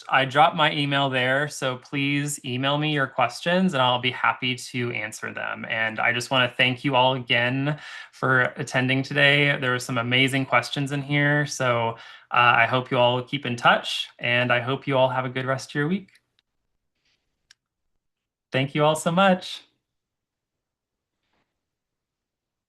[SPEAKER 1] I drop my email there. So please email me your questions and I'll be happy to answer them. And I just want to thank you all again for attending today. There were some amazing questions in here. So I hope you all keep in touch, and I hope you all have a good rest of your week. Thank you all so much.